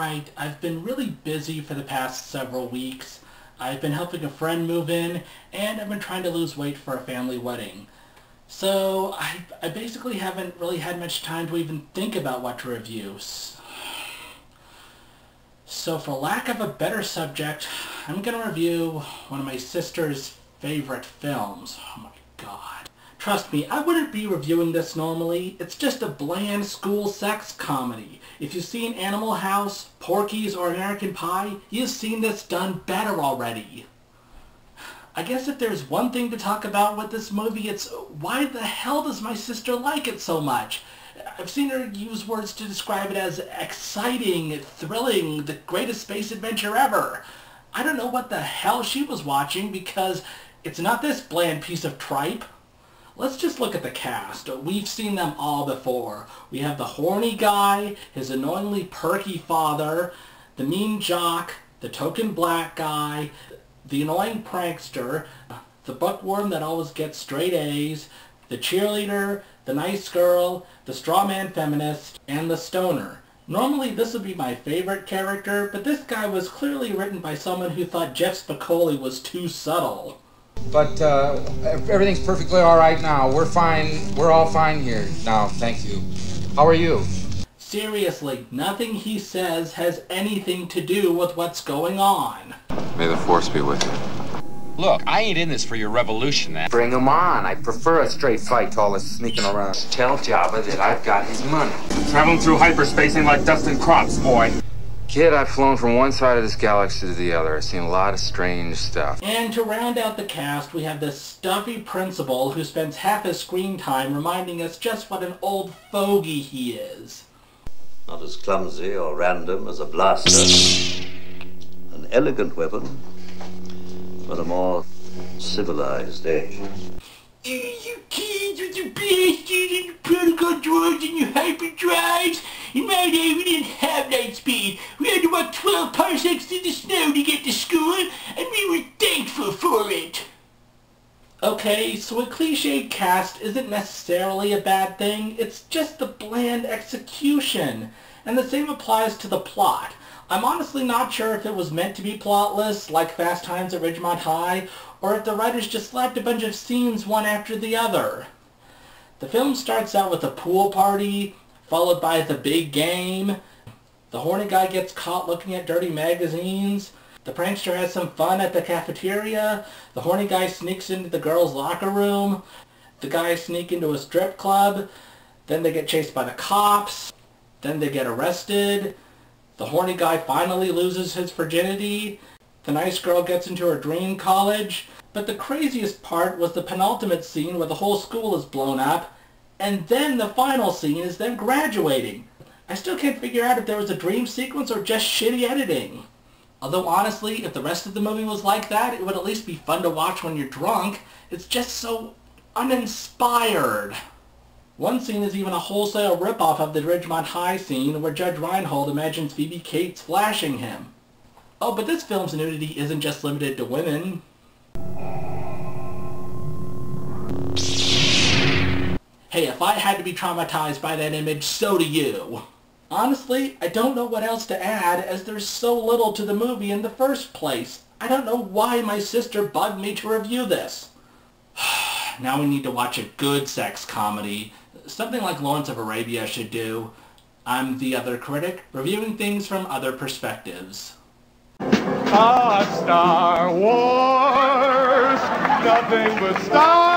Alright, I've been really busy for the past several weeks. I've been helping a friend move in, and I've been trying to lose weight for a family wedding. So, I basically haven't really had much time to even think about what to review. So for lack of a better subject, I'm going to review one of my sister's favorite films. Oh my god. Trust me, I wouldn't be reviewing this normally. It's just a bland school sex comedy. If you've seen Animal House, Porky's, or American Pie, you've seen this done better already. I guess if there's one thing to talk about with this movie, it's why the hell does my sister like it so much? I've seen her use words to describe it as exciting, thrilling, the greatest space adventure ever. I don't know what the hell she was watching because it's not this bland piece of tripe. Let's just look at the cast. We've seen them all before. We have the horny guy, his annoyingly perky father, the mean jock, the token black guy, the annoying prankster, the bookworm that always gets straight A's, the cheerleader, the nice girl, the strawman feminist, and the stoner. Normally this would be my favorite character, but this guy was clearly written by someone who thought Jeff Spicoli was too subtle. But everything's perfectly all right now. We're fine. We're all fine here now, thank you. How are you? Seriously, nothing he says has anything to do with what's going on. May the Force be with you. Look, I ain't in this for your revolution, man. Bring him on. I prefer a straight fight to all this sneaking around. Tell Jabba that I've got his money. Traveling through hyperspace ain't like dusting crops, boy. Kid, I've flown from one side of this galaxy to the other. I've seen a lot of strange stuff. And to round out the cast, we have this stuffy principal who spends half his screen time reminding us just what an old fogey he is. Not as clumsy or random as a blaster. An elegant weapon, but a more civilized age. You kids with your blasters and your protocol droids and your hyperdrives. In my day, we didn't have light speed. We had to walk 12 parsecs through the snow to get to school, and we were thankful for it. Okay, so a cliched cast isn't necessarily a bad thing. It's just the bland execution. And the same applies to the plot. I'm honestly not sure if it was meant to be plotless, like Fast Times at Ridgemont High, or if the writers just slapped a bunch of scenes one after the other. The film starts out with a pool party, followed by the big game. The horny guy gets caught looking at dirty magazines. The prankster has some fun at the cafeteria. The horny guy sneaks into the girls' locker room. The guys sneak into a strip club. Then they get chased by the cops. Then they get arrested. The horny guy finally loses his virginity. The nice girl gets into her dream college. But the craziest part was the penultimate scene where the whole school is blown up. And then the final scene is them graduating. I still can't figure out if there was a dream sequence or just shitty editing. Although honestly, if the rest of the movie was like that, it would at least be fun to watch when you're drunk. It's just so uninspired. One scene is even a wholesale ripoff of the Ridgemont High scene where Judge Reinhold imagines Phoebe Cates flashing him. Oh, but this film's nudity isn't just limited to women. Hey, if I had to be traumatized by that image, so do you. Honestly, I don't know what else to add as there's so little to the movie in the first place. I don't know why my sister bugged me to review this. Now we need to watch a good sex comedy. Something like Lawrence of Arabia should do. I'm the other critic, reviewing things from other perspectives. Star Wars, nothing but stars.